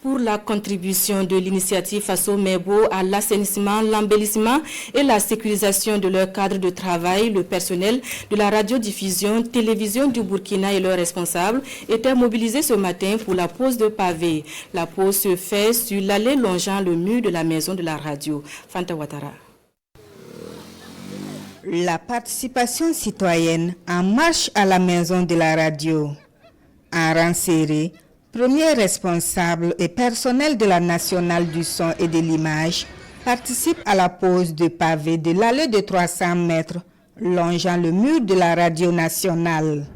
Pour la contribution de l'initiative Faso Mebo à l'assainissement, l'embellissement et la sécurisation de leur cadre de travail, le personnel de la radiodiffusion télévision du Burkina et leurs responsables étaient mobilisés ce matin pour la pose de pavés. La pose se fait sur l'allée longeant le mur de la maison de la radio. Fanta Ouattara. La participation citoyenne en marche à la maison de la radio. En rang serré, premier responsable et personnel de la nationale du son et de l'image participe à la pose de pavés de l'allée de 300 mètres longeant le mur de la radio nationale.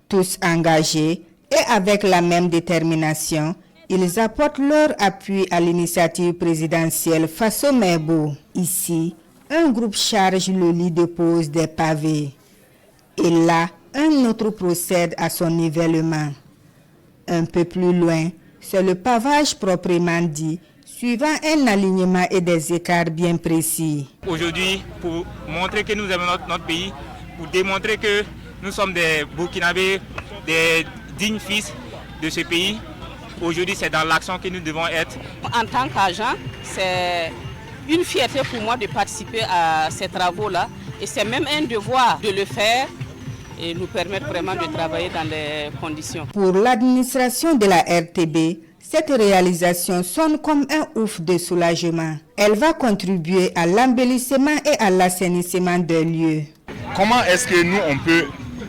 Tous engagés et avec la même détermination, ils apportent leur appui à l'initiative présidentielle Faso Mebo. Ici, un groupe charge le lit de pose des pavés. Et là, un autre procède à son nivellement. Un peu plus loin, c'est le pavage proprement dit, suivant un alignement et des écarts bien précis. Aujourd'hui, pour montrer que nous aimons notre pays, pour démontrer que nous sommes des Burkinabés, des dignes fils de ce pays, aujourd'hui c'est dans l'action que nous devons être. En tant qu'agent, c'est une fierté pour moi de participer à ces travaux-là et c'est même un devoir de le faire et nous permettre vraiment de travailler dans les conditions. Pour l'administration de la RTB, cette réalisation sonne comme un ouf de soulagement. Elle va contribuer à l'embellissement et à l'assainissement des lieux. Comment est-ce que nous, on peut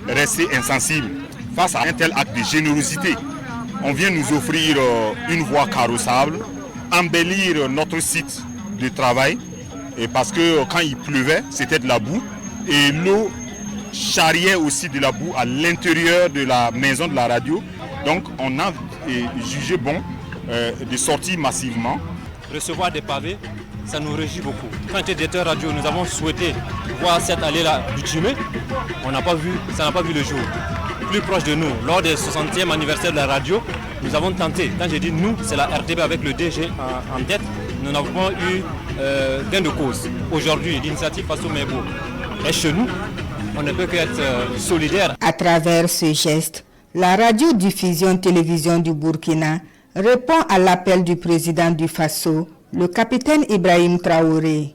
rester insensible face à un tel acte de générosité? On vient nous offrir une voie carrossable, embellir notre site de travail, et parce que quand il pleuvait, c'était de la boue, et l'eau charriait aussi de la boue à l'intérieur de la maison de la radio. Donc on a jugé bon de sortir massivement. Recevoir des pavés, ça nous réjouit beaucoup. Quand j'étais directeur radio, nous avons souhaité voir cette allée-là bitumée. Ça n'a pas vu le jour. Plus proche de nous, lors des 60e anniversaire de la radio, nous avons tenté. Quand j'ai dit nous, c'est la RTB avec le DG en tête, nous n'avons pas eu gain de cause. Aujourd'hui, l'initiative Faso Mebo est chez nous. On ne peut qu'être solidaire. À travers ce geste, la radiodiffusion télévision du Burkina répond à l'appel du président du Faso, le capitaine Ibrahim Traoré.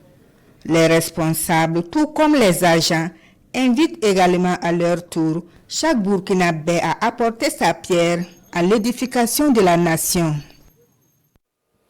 Les responsables, tout comme les agents, invitent également à leur tour chaque Burkinabé à apporter sa pierre à l'édification de la nation.